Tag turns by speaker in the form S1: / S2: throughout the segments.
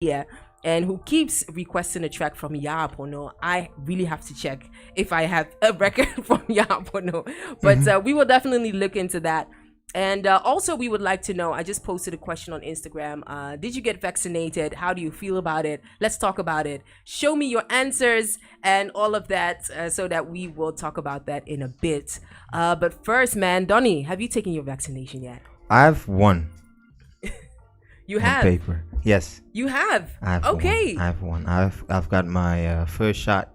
S1: Yeah, and who keeps requesting a track from Yapono. I really have to check if I have a record from Yapono, but
S2: Mhm.
S1: we will definitely look into that. And also, we would like to know. I just posted a question on Instagram. Did you get vaccinated? How do you feel about it? Let's talk about it. Show me your answers and all of that, so that we will talk about that in a bit. But first, man, Donny, have you taken your vaccination yet?
S2: I've won
S1: You
S2: on
S1: have.
S2: paper. Yes,
S1: You have.
S2: I've won.
S1: Okay.
S2: I've won. I've got my first shot.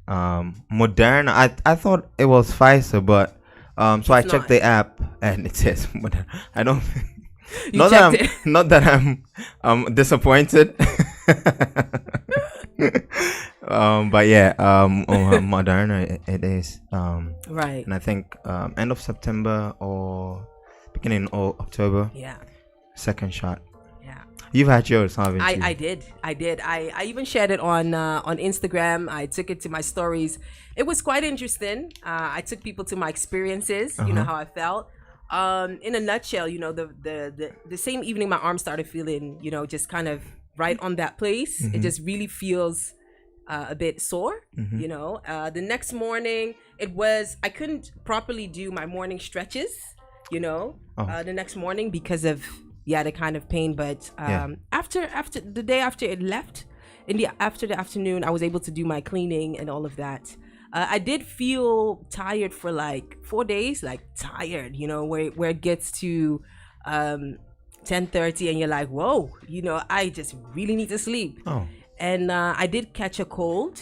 S2: Moderna. I thought it was Pfizer, but so I
S1: It's
S2: checked
S1: not.
S2: the app and it says Moderna. I don't.
S1: You checked it.
S2: Not that I'm disappointed. But yeah, Moderna it is.
S1: Right.
S2: And I think end of September or beginning of October,
S1: Yeah.
S2: second shot.
S1: Yeah.
S2: You've had yours, haven't you?
S1: I did. I did. I even shared it on Instagram. I took it to my stories. It was quite interesting. I took people to my experiences. You know how I felt. In a nutshell, the same evening my arm started feeling, just kind of right on that place. It just really feels a bit sore. The next morning I couldn't properly do my morning stretches. The next morning because of the kind of pain. But after the day after it left, after the afternoon, I was able to do my cleaning and all of that. I did feel tired for like 4 days, like tired, where it gets to 10:30 and you're like, whoa, I just really need to sleep.
S2: Oh.
S1: And I did catch a cold.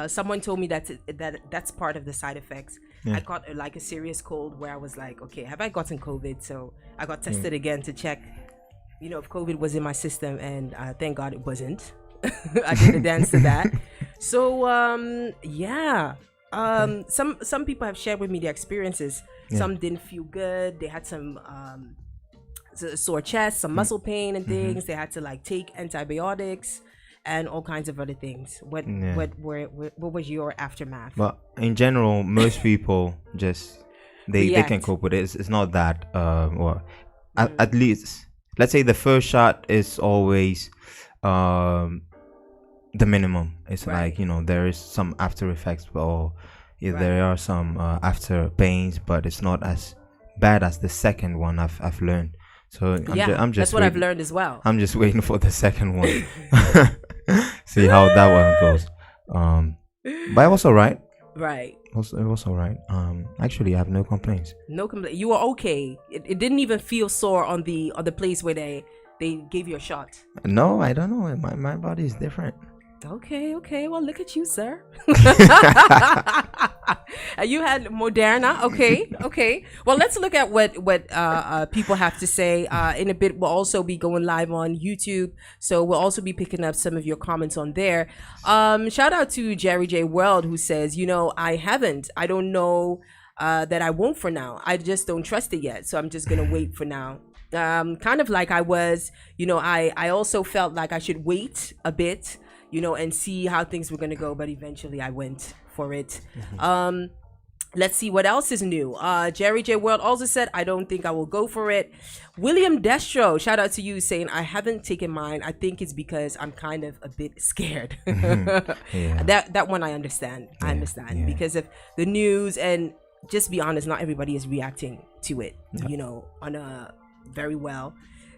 S1: Someone told me that's part of the side effects. I caught like a serious cold where I was like, okay, have I gotten COVID? So I got tested again to check, if COVID was in my system, and thank God it wasn't. I did a dance to that. So some people have shared with me their experiences. Some didn't feel good. They had some sore chest, some muscle pain and things. They had to like take antibiotics and all kinds of other things. What was your aftermath?
S2: But in general, most people just they can cope with it. It's not that at least let's say the first shot is always the minimum. It's like there is some after effects or there are some after pains, but it's not as bad as the second one. I've learned. So I'm just
S1: that's what I've learned as well.
S2: I'm just waiting for the second one. See how that one goes. But it was alright.
S1: Right.
S2: It was alright. Actually, I have no complaints.
S1: No complaint. You were okay. It didn't even feel sore on the place where they gave you a shot.
S2: No, I don't know. My body is different.
S1: Okay. Well, look at you, sir. You had Moderna. Okay. Well, let's look at what people have to say. In a bit, we'll also be going live on YouTube, so we'll also be picking up some of your comments on there. Shout out to Jerry J World, who says, I haven't. I don't know that I won't for now. I just don't trust it yet, so I'm just gonna wait for now. Kind of like I was, I also felt like I should wait a bit, and see how things were going to go. But eventually I went for it. Let's see what else is new. Jerry J World also said, I don't think I will go for it. William Destro, shout out to you, saying, I haven't taken mine. I think it's because I'm kind of a bit scared. That one I understand. Because of the news, and just be honest, not everybody is reacting to it, on a very well.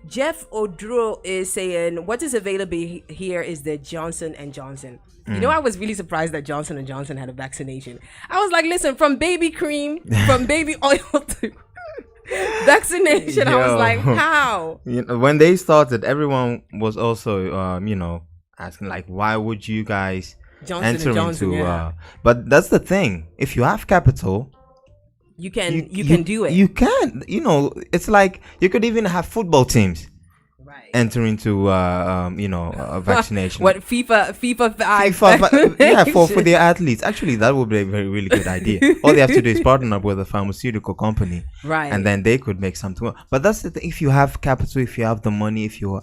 S1: Jeff Odro is saying, what is available here is the Johnson & Johnson. I was really surprised that Johnson & Johnson had a vaccination. I was like, listen, from baby cream, from baby oil to vaccination. I was like, how?
S2: When they started, everyone was also, asking like, why would you guys enter into? But that's the thing. If you have capital,
S1: you can do it.
S2: You can. It's like you could even have football teams enter into a vaccination.
S1: What FIFA
S2: for their athletes. Actually, that would be a very really good idea. All they have to do is partner up with a pharmaceutical company, and then they could make something. But that's the thing. If you have capital, if you have the money, if you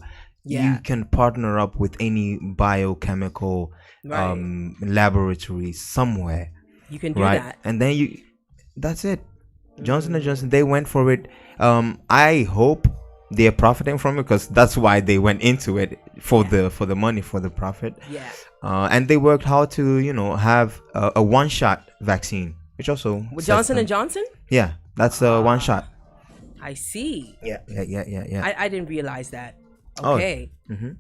S2: can partner up with any biochemical laboratory somewhere.
S1: You can do that,
S2: and then that's it. Johnson & Johnson, they went for it. I hope they're profiting from it, because that's why they went into it, for the money, for the profit.
S1: Yeah.
S2: And they worked hard to, have a one-shot vaccine, which also
S1: with Johnson and Johnson.
S2: Yeah, that's a one shot.
S1: I see.
S2: Yeah.
S1: I didn't realize that. Okay.
S2: Oh. Mm-hmm.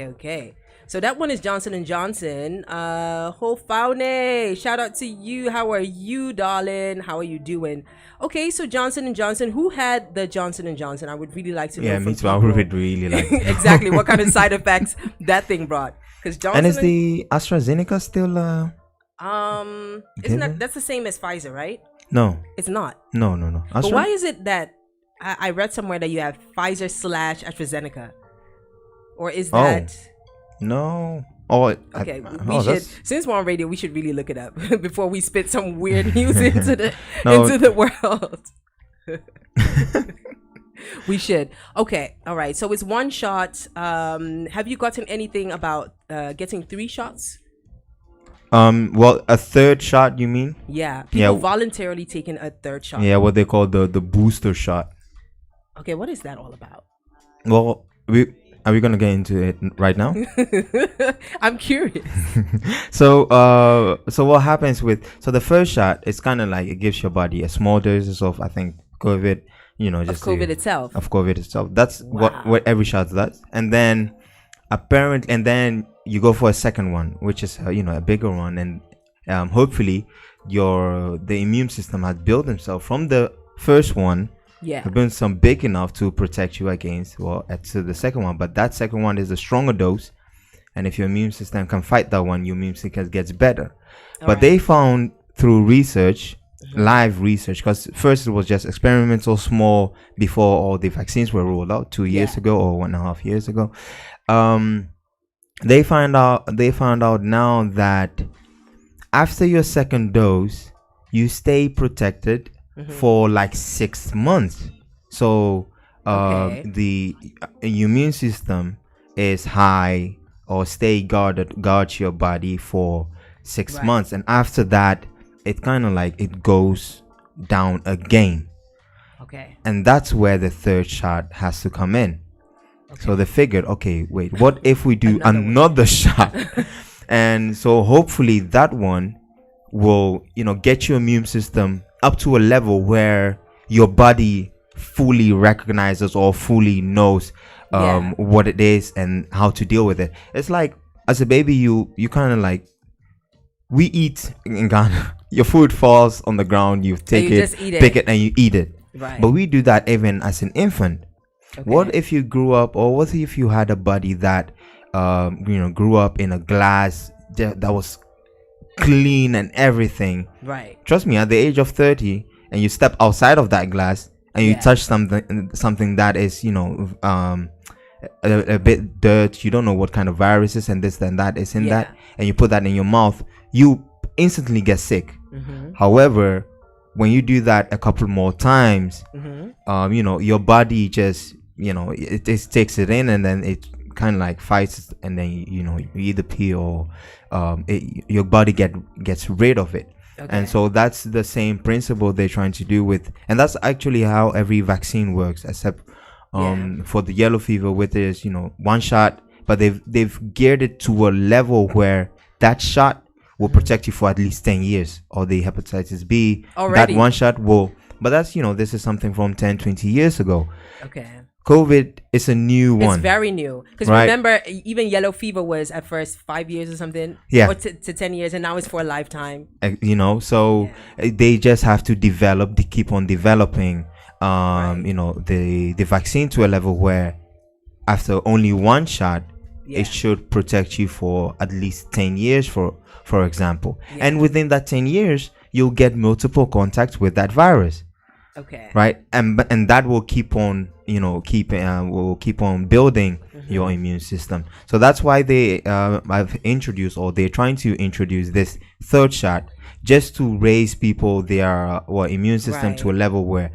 S1: Okay. So that one is Johnson and Johnson. Ho Faune, shout out to you. How are you, darling? How are you doing? Okay, so Johnson and Johnson. Who had the Johnson and Johnson? I would really like to know.
S2: Yeah, me too. I would really like to know.
S1: Exactly what kind of side effects that thing brought. Because Johnson
S2: and is the AstraZeneca still
S1: isn't that's the same as Pfizer, right?
S2: No,
S1: it's not.
S2: No.
S1: But why is it that I read somewhere that you have Pfizer / AstraZeneca, or is that?
S2: No. Oh,
S1: okay. We should, since we're on radio, we should really look it up before we spit some weird news into the world. We should. Okay. All right. So it's one shot. Have you gotten anything about getting 3 shots?
S2: Well, a third shot, you mean?
S1: Yeah. People voluntarily taking a third shot.
S2: Yeah, what they call the booster shot.
S1: Okay, what is that all about?
S2: Well, are we gonna get into it right now?
S1: I'm curious.
S2: So what happens with the first shot? It's kind of like it gives your body a small doses of, I think, COVID. Just
S1: of COVID itself.
S2: Of COVID itself. That's what every shot does. And then you go for a second one, which is a bigger one, and hopefully the immune system has built itself from the first one.
S1: Yeah,
S2: been some big enough to protect you against to the second one. But that second one is a stronger dose, and if your immune system can fight that one, your immune system gets better. But they found through research, live research, because first it was just experimental, small, before all the vaccines were rolled out 2 years ago or 1.5 years ago. They found out now that after your second dose, you stay protected for like 6 months. So the immune system is high or guards your body for 6 months, and after that it kind of like it goes down again.
S1: Okay.
S2: And that's where the third shot has to come in. Okay. So they figured, okay, wait, what if we do another shot? And so hopefully that one will get your immune system up to a level where your body fully recognizes or fully knows what it is and how to deal with it. It's like, as a baby, you kind of like, we eat in Ghana, your food falls on the ground, you take it, pick it, and you eat it.
S1: Right.
S2: But we do that even as an infant. Okay. What if you grew up, or what if you had a body that grew up in a glass that was clean and everything?
S1: Right.
S2: Trust me, at the age of 30, and you step outside of that glass and you touch something that is a bit dirt, you don't know what kind of viruses and this and that is in that, and you put that in your mouth, you instantly get sick. However, when you do that a couple more times, your body just it just takes it in, and then it kind of like fights, and then you either pee or your body gets rid of it. Okay. And so that's the same principle they're trying to do with, and that's actually how every vaccine works, except for the yellow fever, with is one shot, but they've geared it to a level where that shot will protect you for at least 10 years, or the hepatitis B already. That one shot will, but that's this is something from 10-20 years ago.
S1: Okay.
S2: COVID is a new one.
S1: It's very new. Because remember, even yellow fever was at first 5 years or something.
S2: Yeah.
S1: Or to 10 years, and now it's for a lifetime.
S2: So they just have to keep on developing, the vaccine to a level where after only one shot, it should protect you for at least 10 years, for example. Yeah. And within that 10 years, you'll get multiple contacts with that virus.
S1: Okay.
S2: Right, and that will keep on, will keep on building your immune system. So that's why they have introduced, or they're trying to introduce, this third shot, just to raise people their immune system to a level where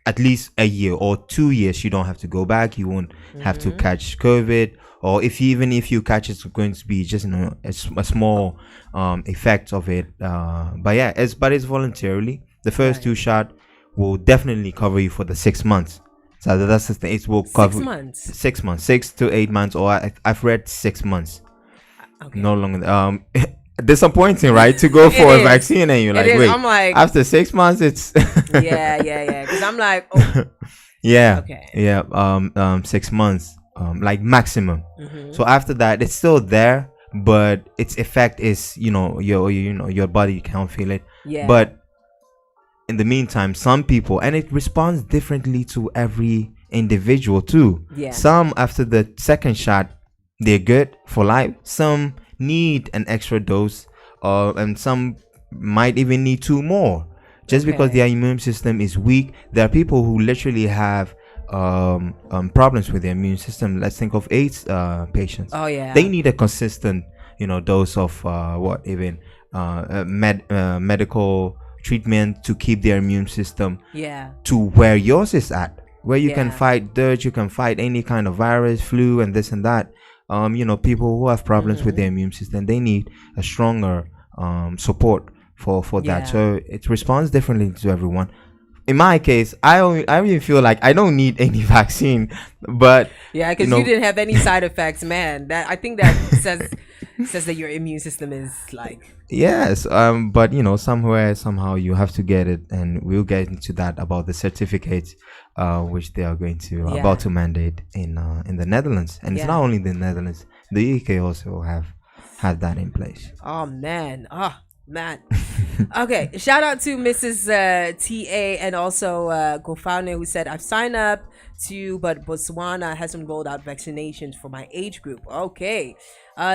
S2: at least a year or 2 years you don't have to go back. You won't have to catch COVID, or if you catch it, it's going to be just a small effect of it. But it's voluntarily. The first 2 shot will definitely cover you for the 6 months, So that's the thing. It will cover
S1: 6 months.
S2: 6 months, 6 to 8 months, or I've read 6 months. Okay. No longer. Disappointing, right? To go for a vaccine and you're like, wait. I'm like, after 6 months, it's
S1: yeah. Because I'm like, oh.
S2: Yeah. Okay. Yeah. 6 months. Like maximum. So after that, it's still there, but its effect is, your body can't feel it. Yeah. But in the meantime, some people, and it responds differently to every individual too. Yeah. Some after the second shot, they're good for life. Some need an extra dose, and some might even need 2 more, just because their immune system is weak. There are people who literally have problems with their immune system. Let's think of AIDS patients. Oh yeah, they need a consistent, dose of medical treatment to keep their immune system to where yours is at, where you can fight dirt, you can fight any kind of virus, flu, and this and that. People who have problems with their immune system, they need a stronger support for that. So it responds differently to everyone. In my case, I even feel like I don't need any vaccine, but
S1: because you didn't have any side effects, man. That I think that says that your immune system is like
S2: but somehow you have to get it, and we'll get into that about the certificates which they are going to about to mandate in the Netherlands. And it's not only the Netherlands, the UK also have that in place.
S1: Oh man. Okay, shout out to Mrs. TA and also Gofane, who said, I've signed up but Botswana hasn't rolled out vaccinations for my age group. Okay.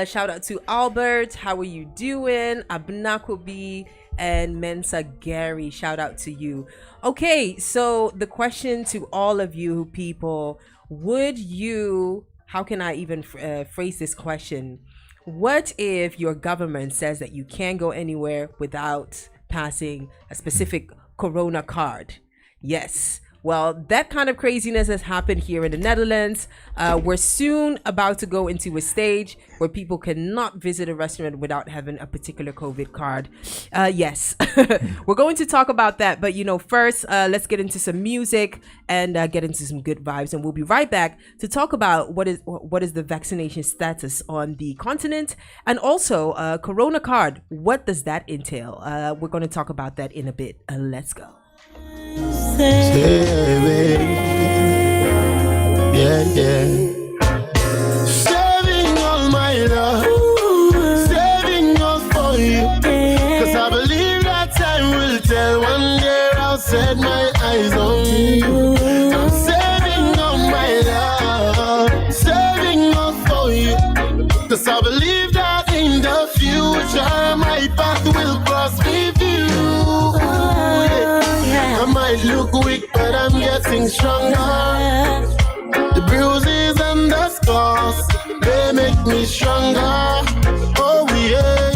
S1: Shout out to Albert. How are you doing? Abnakobi and Mensa Gary. Shout out to you. Okay, so the question to all of you people, how can I even phrase this question? What if your government says that you can't go anywhere without passing a specific corona card? Yes. Well, that kind of craziness has happened here in the Netherlands. We're soon about to go into a stage where people cannot visit a restaurant without having a particular COVID card. Yes, we're going to talk about that. But, first, let's get into some music and get into some good vibes. And we'll be right back to talk about what is the vaccination status on the continent. And also, Corona card, what does that entail? We're going to talk about that in a bit. Let's go.
S3: Saving, saving all my love, saving all for you. 'Cause I believe that time will tell. One day I'll set my eyes on you. I'm saving all my love, saving all for you. 'Cause I believe that in the future my path will cross with you. I might look weak, but I'm getting stronger. The bruises and the scars, they make me stronger. Oh yeah,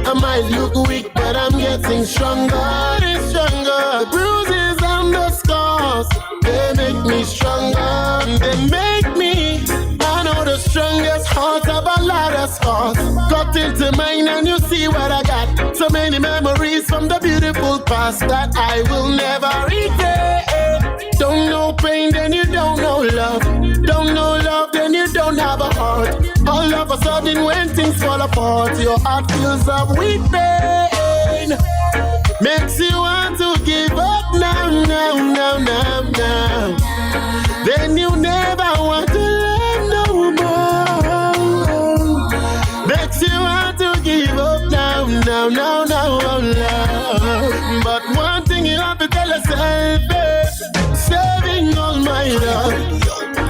S3: I might look weak, but I'm getting stronger. The bruises and the scars, they make me stronger. They make me, I know the strongest heart of a lot of scars. Cut into mine and you see what I got. So many memories from the beautiful past that I will never regret. Don't know pain, then you don't know love. Don't know love, then you don't have a heart. All of a sudden when things fall apart, your heart fills up with pain. Makes you want to give up now. Then you never want to love no more. Makes you want to give up now. But one thing you have to tell yourself is saving all my love,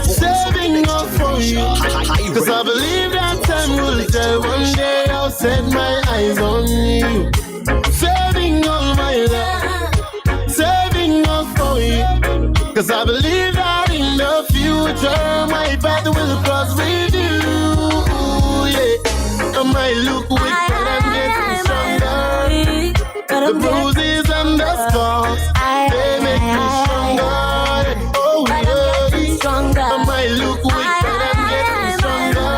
S3: saving all for you. 'Cause I believe that time will tell. One day I'll set my eyes on you. Saving all my love, saving all for you. 'Cause I believe that in the future my path will cross with you. Yeah, I might look weak, but I'm getting stronger. The bruises and the scars, they make me stronger. Oh yeah, I might look weak, but I'm getting stronger.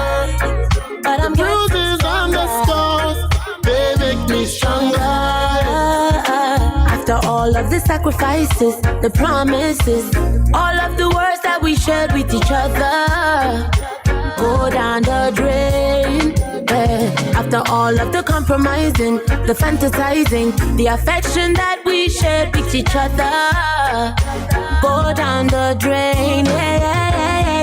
S3: The bruises and the scars, they make me stronger.
S4: After all of of the sacrifices, the promises, all of the words that we shared with each other go down the drain. After all of the compromising, the fantasizing, the affection that we shared with each other go down the drain.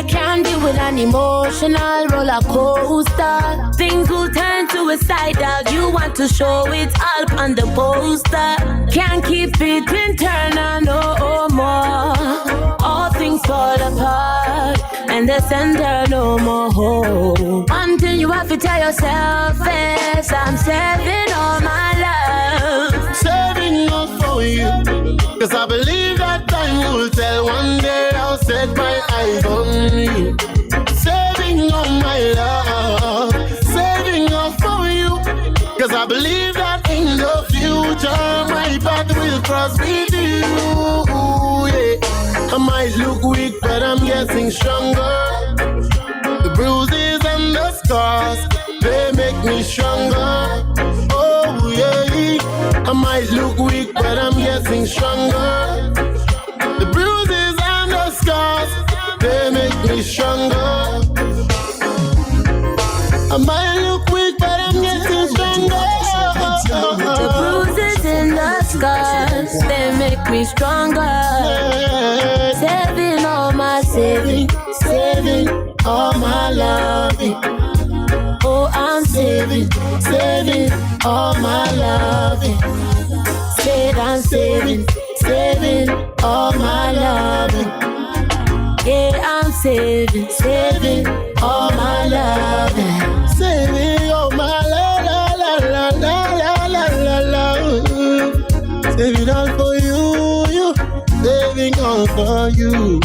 S4: Can't deal with an emotional roller coaster. Things will turn suicidal. You want to show it all on the poster. Can't keep it internal no more. All things fall apart and the center no more hope. Until you have to tell yourself, yes, I'm saving all my love.
S3: Saving up for you, cause I believe that time will tell. One day I'll set my eyes on you. Saving all my love, saving up for you, cause I believe that in the future my path will cross with you. Yeah. I might look weak, but I'm getting stronger. The bruises and the scars, they make me stronger. Oh yeah, I might look weak, but I'm getting stronger. The bruises and the scars, they make me stronger. I might look weak, but I'm getting stronger.
S4: The bruises and the scars, they make me stronger. Saving all my saving, saving all my loving. Oh, I'm saving, saving all my loving. Said I'm saving, saving all my loving. Yeah, I'm saving, saving all my loving.
S3: Saving all my la la la la la la la la. Saving all for you, you. Saving all for you.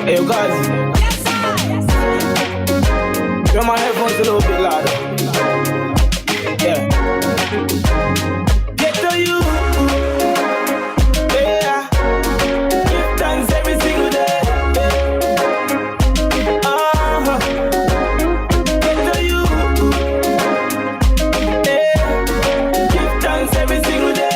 S5: Hey, you guys. Turn my headphones a little bit louder. Yeah. Get to you. Yeah. Give thanks every single day. Get to you. Yeah. Give thanks every single day.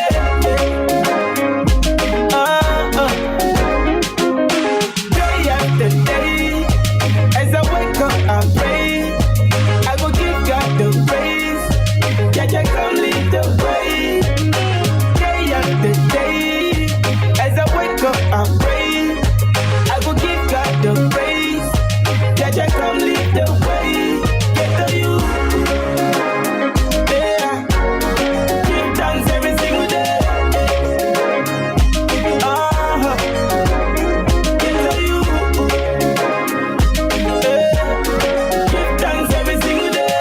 S5: Day after day, as I wake up, I pray. I go give God the praise. Yeah, yeah, come lead the way. Day after day, as I wake up, I pray. I go give God the praise. Yeah, yeah, come lead the way. Get to you. Yeah. Give thanks every single day. Get to you. Yeah. Give thanks every single day.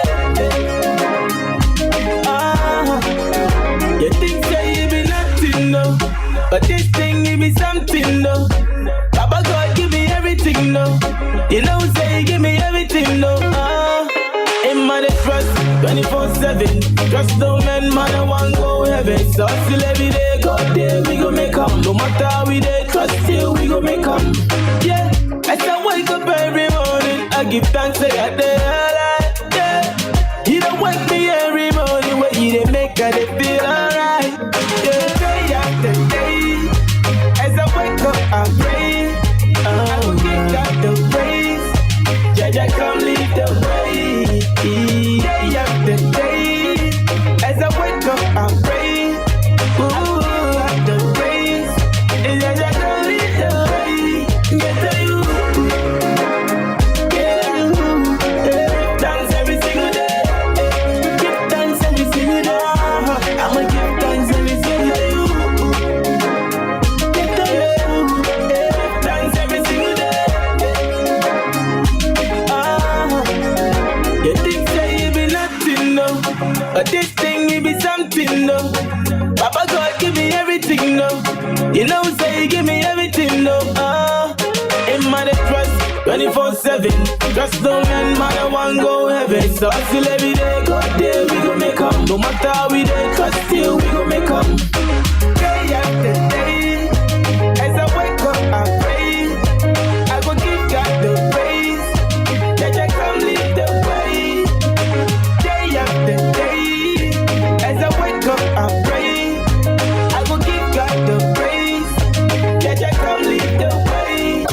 S5: You think say it be nothing, no, but this thing it be something, no. Papa God give me everything, no. You know say he give me everything, no. In my trust 24/7. Trust no man, man I want go heaven. So still every day, God day we go make 'em. No matter how we day, trust still we go make 'em. Yeah, as I wake up every morning, I give thanks to God day alright. Yeah, you don't wake me every morning, where you dey make I dey feel alright. Yeah, day after day, as I wake up I pray. I will give God the praise. Yeah, yeah, come lead the way. Day after day, as I wake up I pray. I will give God the praise. Yeah, yeah, come lead the way. Get to you. Yeah. Dance every single day. Give thanks every single day. I'ma give thanks every single day. Get to you. Thanks every single day. You think say it be nothing, no, but this thing it be something, no. Papa God give me everything, no. You know say he give me everything, no. In my trust 24/7. Just no man, man, one go heaven. So hustle every day, God day, we gon' make up. No matter how we day, cause still we gon' make up. Day after day, as I wake up, I pray. I go give God the praise. Let I come lead the way. Day after day, as I wake up, I pray. I go give God the praise. Let I come lead the way.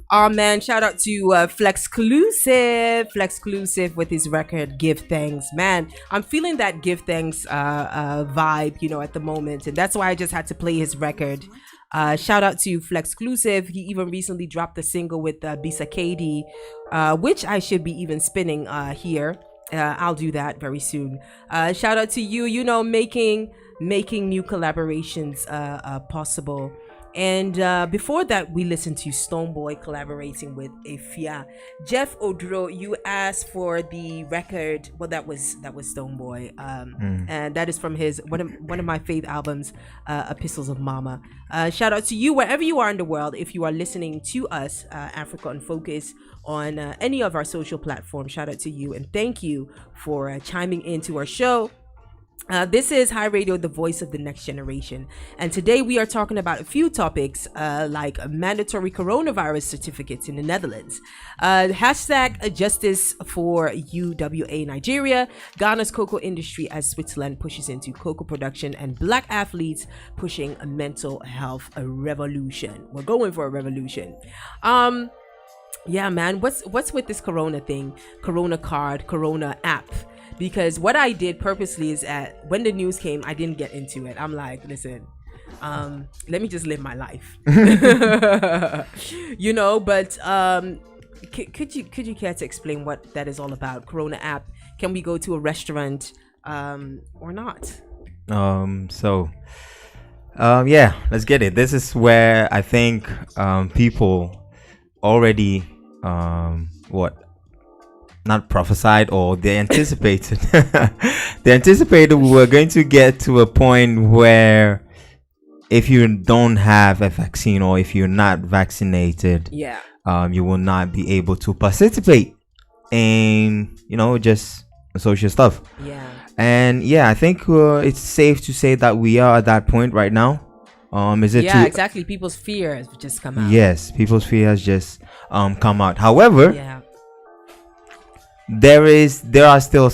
S1: Oh man, shout out to Flexclusive with his record Give Thanks. Man, I'm feeling that Give Thanks vibe, you know, at the moment, and that's why I just had to play his record. Shout out to Flexclusive. He even recently dropped a single with Bisa KD, which I should be even spinning here. I'll do that very soon. Shout out to you, you know, making new collaborations possible. And before that, we listened to Stonebwoy collaborating with Efia. Jeff Odro, you asked for the record. Well, that was Stonebwoy, and that is from his one of my favorite albums, Epistles of Mama. Shout out to you wherever you are in the world. If you are listening to us, Africa on Focus, on any of our social platforms, shout out to you and thank you for chiming into our show. This is High Radio, the voice of the next generation. And today we are talking about a few topics like mandatory coronavirus certificates in the Netherlands, hashtag justice for UWA Nigeria, Ghana's cocoa industry as Switzerland pushes into cocoa production, and black athletes pushing a mental health revolution. We're going for a revolution. Yeah, man, what's with this Corona thing? Corona card, Corona app. Because what I did purposely is when the news came, I didn't get into it. I'm like, listen, let me just live my life, you know. But could you care to explain what that is all about? Corona app. Can we go to a restaurant or not?
S2: Yeah, let's get it. This is where I think people already not prophesied, or they anticipated we were going to get to a point where if you don't have a vaccine or if you're not vaccinated, you will not be able to participate in, you know, just social stuff. And I think it's safe to say that we are at that point right now. Is it
S1: exactly. People's fear has just come out.
S2: Yes, people's fear has just come out. However, there are still